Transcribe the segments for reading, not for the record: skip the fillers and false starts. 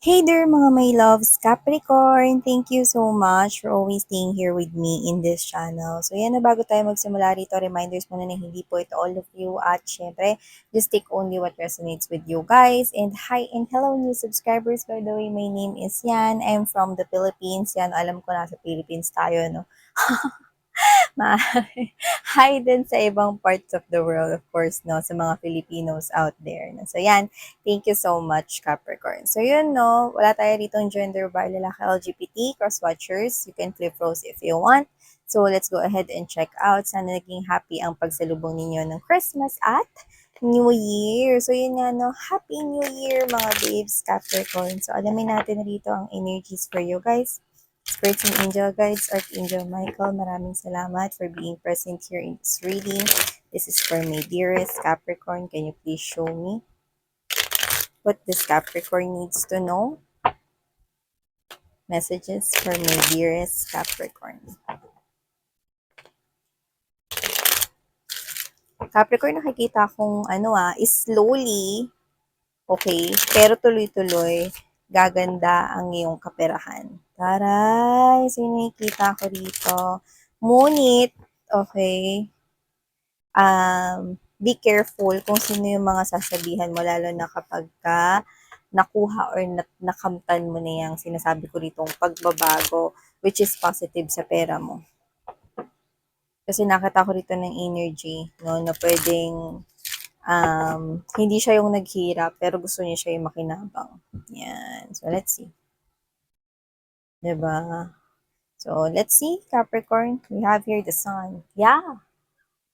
Hey there mga my loves, Capricorn! Thank you so much for always staying here with me in this channel. So yan na bago tayo magsimula rito, reminders muna na hindi po ito all of you at syempre, just take only what resonates with you guys. And hi and hello new subscribers, by the way, my name is Yan. I'm from the Philippines. Yan, alam ko nasa Philippines tayo, no? Maaari. Hi din sa ibang parts of the world, of course, no, sa mga Filipinos out there. No? So, yan. Thank you so much, Capricorn. So, yun, no, wala tayo dito gender by lalaki LGBT, cross-watchers. You can flip roles if you want. So, let's go ahead and check out. Sana naging happy ang pagsalubong ninyo ng Christmas at New Year. So, yun nga, no, Happy New Year, mga babes, Capricorn. So, alamin natin rito ang energies for you guys. Spirits and Angel Guides, Archangel Michael, maraming salamat for being present here in this reading. This is for my dearest Capricorn. Can you please show me what this Capricorn needs to know? Messages for my dearest Capricorn. Capricorn, nakikita kong is slowly, okay, pero tuloy-tuloy, gaganda ang iyong kaperahan. Taray! So, nakikita ko dito. Ngunit, okay, be careful kung sino yung mga sasabihan mo, lalo na kapag ka nakuha or nakamtan mo na yung sinasabi ko ditong pagbabago, which is positive sa pera mo. Kasi nakita ko dito ng energy, no, na pwedeng hindi siya yung naghirap, pero gusto niya siya yung makinabang. Yan. So, let's see. Diba? So, let's see, Capricorn. We have here the sun. Yeah.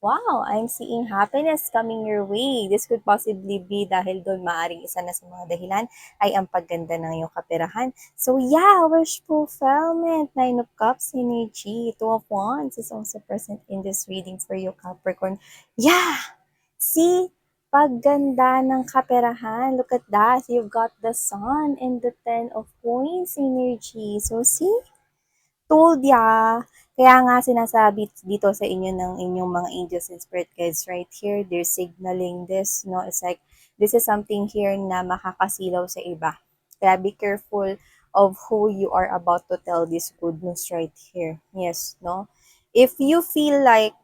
Wow, I'm seeing happiness coming your way. This could possibly be dahil doon maaring isa na sa mga dahilan ay ang pagganda ng iyong kaperahan. So yeah, wish fulfillment. 9 of Cups energy. 2 of Wands is also present in this reading for you, Capricorn. Yeah! See? Pagganda ng kaperahan. Look at that. You've got the Sun and the 10 of Coins energy. So see? Told ya. Kaya nga sinasabi dito sa inyo ng inyong mga angels and spirit guides right here, they're signaling this, no? It's like, this is something here na makakasilaw sa iba. Kaya be careful of who you are about to tell this good news right here. Yes, no? If you feel like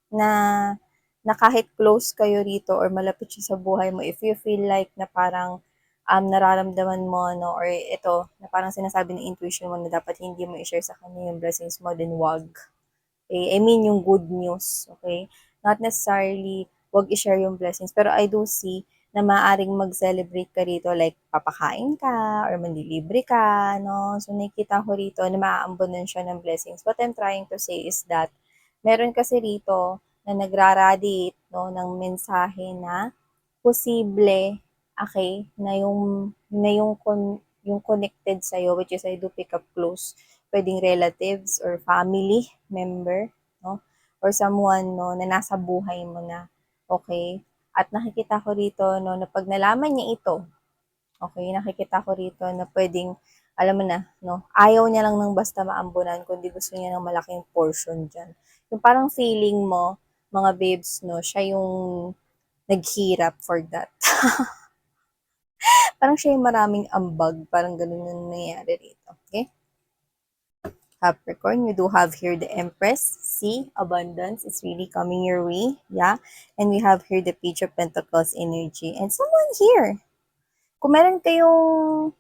na kahit close kayo rito or malapit siya sa buhay mo, if you feel like na parang nararamdaman mo, no, or ito, na parang sinasabi ng intuition mo na dapat hindi mo i-share sa kanya yung blessings mo, then wag. Okay? I mean, yung good news, okay? Not necessarily, wag i-share yung blessings, pero I do see na maaaring mag-celebrate ka rito, like papakain ka, or mandilibre ka, no? So, nakikita ko rito na maaambunan siya ng blessings. What I'm trying to say is that, meron kasi rito na nagraradiate, no, ng mensahe na posible, okay, na yung connected sa'yo, which is I do pick up close, pwedeng relatives or family member, no? Or someone, no, na nasa buhay mo na, okay? At nakikita ko rito, no, na pag nalaman niya ito, okay, nakikita ko rito na pwedeng, alam mo na, no, ayaw niya lang ng basta maambunan, kundi gusto niya ng malaking portion dyan. Yung parang feeling mo, mga babes, no, siya yung naghirap for that. Parang siya yung maraming ambag, parang ganun yung nangyayari rito. Okay? Capricorn, you do have here the Empress. See, abundance is really coming your way. Yeah. And we have here the Page of Pentacles energy. And someone here, kung meron kayong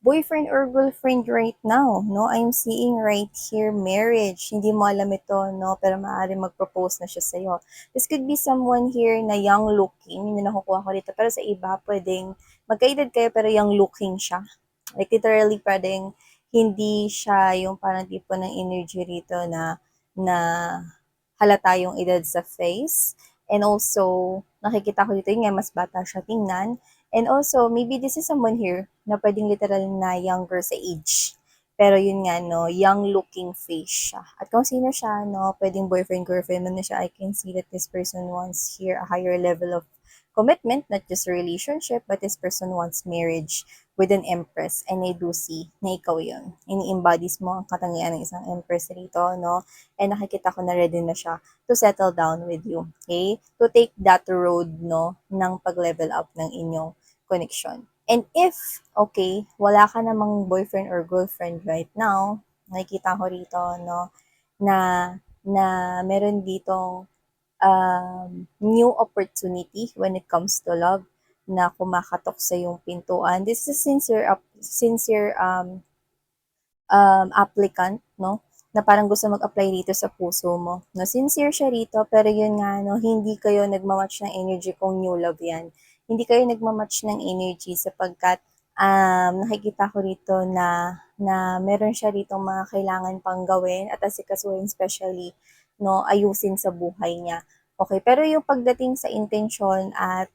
boyfriend or girlfriend right now, no? I'm seeing right here marriage. Hindi mo alam ito, no? Pero maaari mag-propose na siya sa'yo. This could be someone here na young looking, yun yung nakukuha ko dito. Pero sa iba, pwedeng magkaedad kayo pero young looking siya. Like literally, pwedeng hindi siya yung parang tipo ng energy rito na halata yung edad sa face. And also, nakikita ko dito yung mas bata siya tingnan. And also, maybe this is someone here na pwedeng literal na younger sa age. Pero yun nga, no, young-looking face siya. At kung sino siya, no, pwedeng boyfriend, girlfriend mo na siya, I can see that this person wants here a higher level of commitment, not just a relationship, but this person wants marriage with an empress. And I do see na ikaw yun. Ini-embodies mo ang katangian ng isang empress rito, no? And nakikita ko na ready na siya to settle down with you, okay? To take that road, no, ng pag-level up ng inyong connection. And if, okay, wala ka namang boyfriend or girlfriend right now, nakikita ko rito, no, na, na meron ditong new opportunity when it comes to love na kumakatok sa yung pintuan. This is sincere applicant, no? Na parang gusto mag-apply dito sa puso mo. No, sincere siya rito, pero yun nga, no, hindi kayo nagmamatch ng energy kung new love yan. Hindi kayo nagmamatch ng energy sapagkat nakikita ko rito na meron siya rito mga kailangan pang gawin at asikasuhin, especially no, ayusin sa buhay niya. Okay, pero yung pagdating sa intention at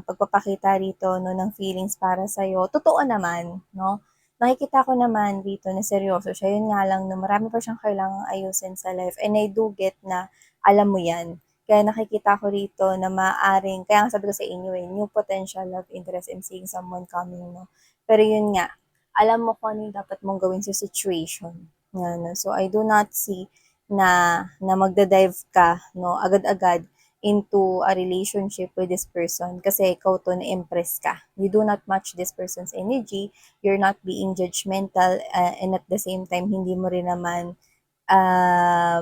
pagpapakita rito no ng feelings para sa totoo naman, no? Nakikita ko naman dito na seryoso siya. Yun nga lang na marami pa siyang kailangang ayusin sa life. And I do get na alam mo yan. Kaya nakikita ko rito na maaring, kaya nga sabi ko sa inyo new potential love interest in seeing someone coming, no? Pero yun nga, alam mo kung ano yung dapat mong gawin sa situation. Yan, no? So, I do not see na magda-dive ka, no, agad-agad into a relationship with this person kasi ikaw to na-impress ka. You do not match this person's energy, you're not being judgmental, and at the same time, hindi mo rin naman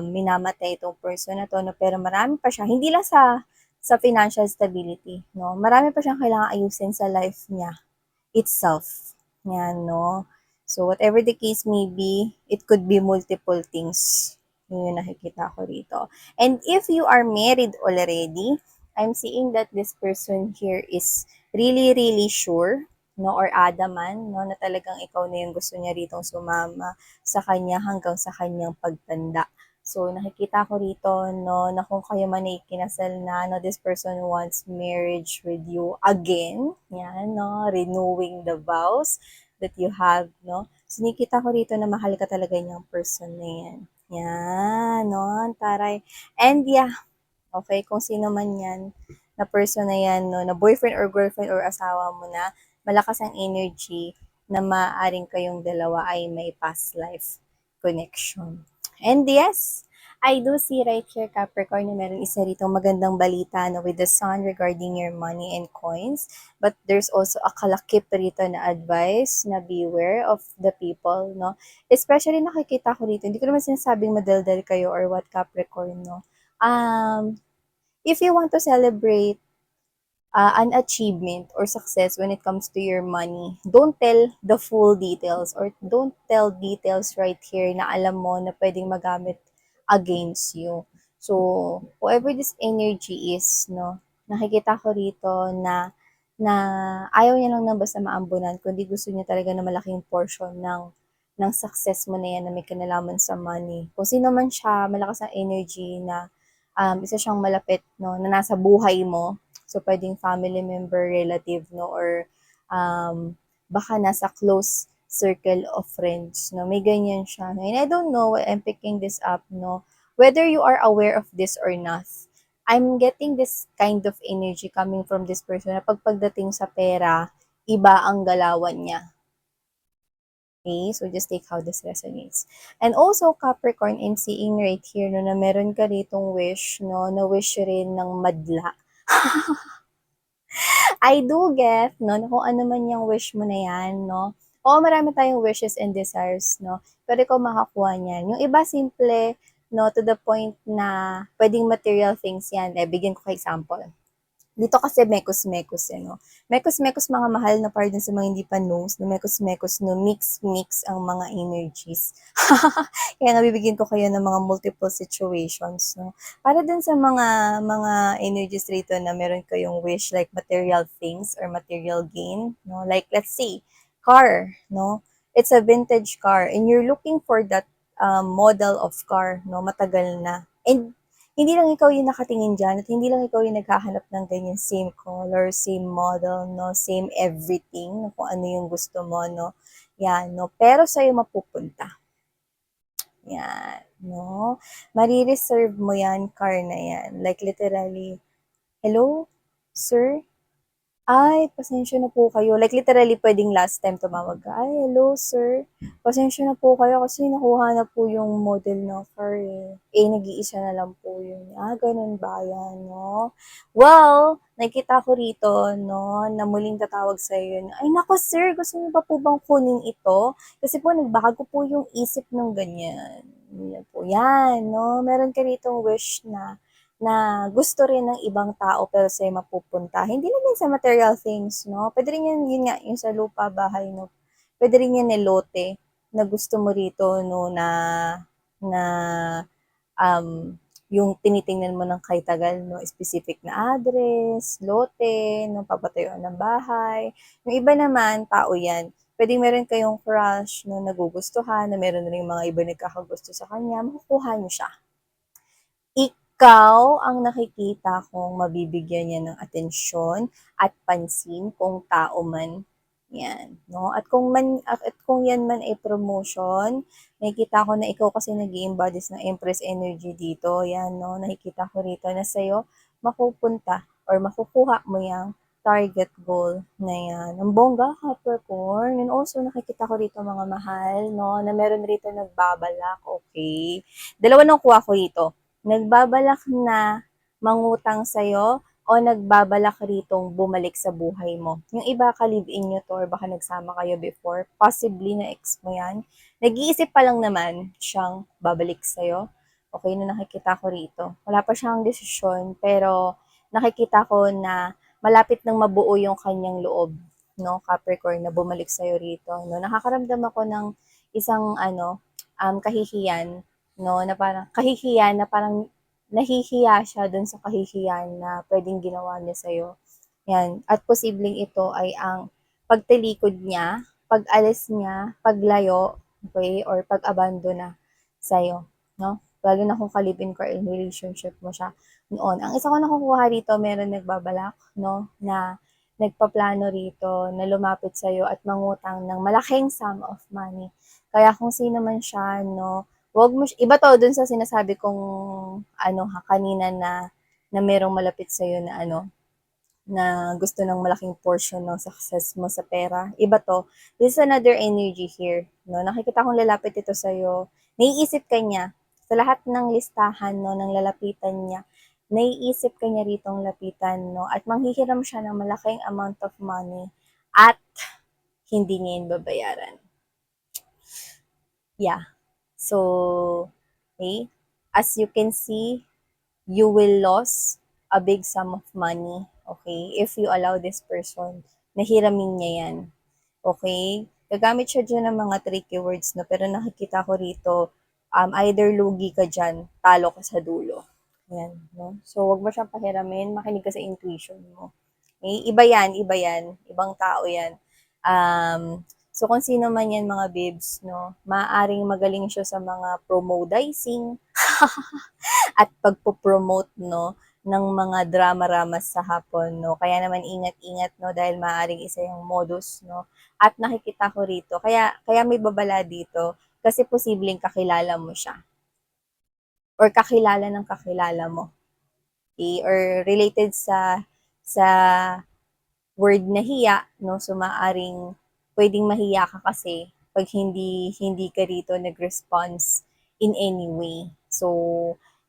minamatay itong person na to, no? Pero marami pa siya, hindi lang sa financial stability, no? Marami pa siyang kailangan ayusin sa life niya itself. Yan, no? So, whatever the case may be, it could be multiple things. Yun yung nakikita ko rito. And if you are married already, I'm seeing that this person here is really, really sure, no, or adamant, no, na talagang ikaw na yung gusto niya ritong sumama sa kanya hanggang sa kanyang pagtanda. So, nakikita ko rito, no, na kung kayo man ay kinasal na, no, this person wants marriage with you again. Yan, no, renewing the vows that you have, no. So, nakikita ko rito na mahal ka talaga niyang person na yan. Yan, no, taray. And yeah, okay, kung sino man yan, na person na yan, no, na boyfriend or girlfriend or asawa mo na, malakas ang energy na maaaring kayong dalawa ay may past life connection. And yes, I do see right here, Capricorn, na meron isa rito magandang balita no, with the sun regarding your money and coins. But there's also a kalakip rito na advice na beware of the people, no? Especially nakikita ko rito, hindi ko naman sinasabing madaldal kayo or what, Capricorn, no? If you want to celebrate an achievement or success when it comes to your money, don't tell the full details or don't tell details right here na alam mo na pwedeng magamit against you. So, whoever this energy is, no, nakikita ko rito na ayaw niya lang na basta maambunan, kundi gusto niya talaga na malaking portion ng success mo na yan na may kinalaman sa money. Kung sino man siya, malakas ang energy na isa siyang malapit, no, na nasa buhay mo. So, pwedeng family member, relative, no, or baka nasa close circle of friends, no, may ganyan siya. And I don't know why I'm picking this up, no, whether you are aware of this or not. I'm getting this kind of energy coming from this person na pagdating sa pera, iba ang galawan niya. Okay, so just take how this resonates. And also, Capricorn, I'm seeing right here no, na meron ka ditong wish, no, na wish rin ng madla. I do get, no, na kung ano man yung wish mo na yan, no. Oo, marami tayong wishes and desires, no. Pero ikaw makakuha niyan. Yung iba simple, no, to the point na pwedeng material things yan. Bigyan ko ka example. Dito kasi mekos-mekos no. Mekos-mekos mga mahal na pardon sa mga hindi pa knows, na mekos-mekos no, mix-mix ang mga energies. Kaya nga bibigyan ko kayo ng mga multiple situations, no. Para dun sa mga energies rito na meron kayong wish like material things or material gain, no. Like let's say, car, no. It's a vintage car and you're looking for that model of car, no, matagal na. And hindi lang ikaw yung nakatingin dyan at hindi lang ikaw yung naghahanap ng ganyan same color, same model, no, same everything, no, kung ano yung gusto mo, no. Yan, no. Pero sa'yo mapupunta. Yan, no. Marireserve mo yan, car na yan. Like literally, hello, sir? Ay, pasensya na po kayo. Like literally puwedeng last time tumawag ka, "Ay, hello sir, pasensya na po kayo kasi nakuha na po yung model ng car, eh. Eh, nag-iisa na lang po yun." Ah, ganun ba yan 'no? Well, nakita ko rito 'no, na muling tatawag sa'yo yun. Ay naku sir, gusto niyo pa po bang kunin ito? Kasi po nagbago po yung isip ng ganyan. Ganyan po yan 'no, meron ka ditong wish na gusto rin ng ibang tao pero sa'yo mapupunta. Hindi lang yan sa material things 'no, puwede rin yan, yun nga, yung sa lupa, bahay 'no. Puwede rin yan elote na gusto mo rito 'no na na, yung tinitingnan mo ng kay tagal 'no, specific na address, lote 'no, papatuyuan ng bahay. Yung iba naman, tao yan. Puwedeng meron kayong crush na nagugustuhan, na meron ring mga iba nagkakagusto sa kanya, makukuha niyo siya. Ikaw ang nakikita kong mabibigyan niya ng atensyon at pansin kung tao man 'yan, 'no? At kung 'yan man ay promotion, nakikita ko na ikaw kasi nag-i-embodies ng Empress energy dito, 'yan 'no, nakikita ko rito na sa'yo mapupunta or makukuha mo 'yang target goal na 'yan. Ang bongga, Capricorn. And also nakikita ko rito mga mahal 'no, na meron rito nagbabalak, okay. Dalawa ng kuha ko rito. Nagbabalak na mangutang sa'yo o nagbabalak ritong bumalik sa buhay mo? Yung iba ka-live-in niyo 'to or baka nagsama kayo before, possibly na ex mo 'yan. Nag-iisip pa lang naman siyang babalik sa'yo, okey, na nakikita ko rito. Wala pa siyang desisyon pero nakikita ko na malapit ng mabuo yung kanyang loob 'no, Capricorn, na bumalik sa'yo rito 'no. Nakakaramdam ako ng isang ano, kahihiyan 'no, na parang kahihiyan na parang nahihiya siya dun sa kahihiyan na puwedeng ginawa niya sa'yo, 'yan. At posibleng ito ay ang pagtalikod niya, pag-alis niya, paglayo, okey, or pag-abandona sa'yo 'no. Lalo na kung ka-live-in ka in relationship mo siya noon. Ang isa ko nakukuha rito, meron nagbabalak 'no, na nagpaplano rito na lumapit sa'yo at mangutang ng malaking sum of money. Kaya kung sino man siya 'no, wag mo iba 'to dun sa sinasabi kong ano ha, kanina na merong malapit sa'yo na ano, na gusto ng malaking portion ng success mo sa pera. Iba 'to. This is another energy here 'no, nakikita kong lalapit ito sa'yo. Naiisip ka niya. Sa lahat ng listahan 'no, ng lalapitan niya, naiisip ka niya ritong lapitan 'no, at manghihiram siya ng malaking amount of money at hindi niya yun babayaran. Yeah. So, okay, as you can see, you will lose a big sum of money, okay, if you allow this person na hiramin niya yan, okay? Gagamit siya diyan ng mga tricky words 'no, pero nakikita ko rito, either lugi ka diyan, talo ka sa dulo, yan 'no. So, 'wag mo siyang pahiramin, makinig ka sa intuition mo. Iba yan, ibang tao yan. So kung sino man yan mga babes 'no, maaaring magaling siya sa mga promodizing at pagpo-promote 'no, ng mga drama-ramas sa hapon 'no. Kaya naman ingat-ingat 'no, dahil maaaring isa yung modus 'no. At nakikita ko rito, kaya kaya may babala dito, kasi posibleng kakilala mo siya or kakilala ng kakilala mo, okey, or related sa word na hiya 'no, so maaaring puwedeng mahiya ka kasi 'pag hindi ka rito nag-response in any way. So,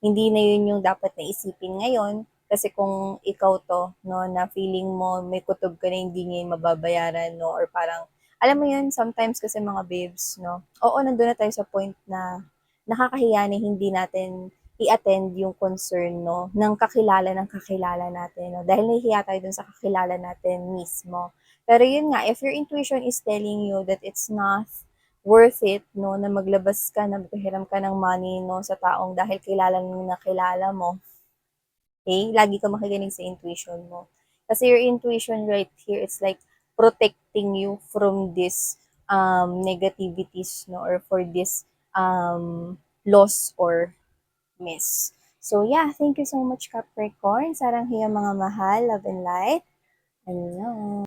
hindi na 'yun yung dapat na isipin ngayon, kasi kung ikaw 'to 'no, na feeling mo may kutob ka na hindi niya 'yun mababayaran 'no, or parang alam mo 'yun, sometimes kasi mga babes 'no, oo, nandun na tayo sa point na nakakahiya na hindi natin i-attend yung concern 'no, ng kakilala natin 'no, dahil nahihiya tayo dun sa kakilala natin mismo. Pero yun nga, if your intuition is telling you that it's not worth it 'no, na maglabas ka, na magpahiram ka ng money 'no, sa taong dahil kilala na kilala mo, okay, lagi kang makikinig sa intuition mo. Kasi your intuition right here, it's like protecting you from this, negativities 'no, or for this, loss or miss. So yeah, thank you so much Capricorn. Sarang hiya mga mahal, love and light. Annyeong.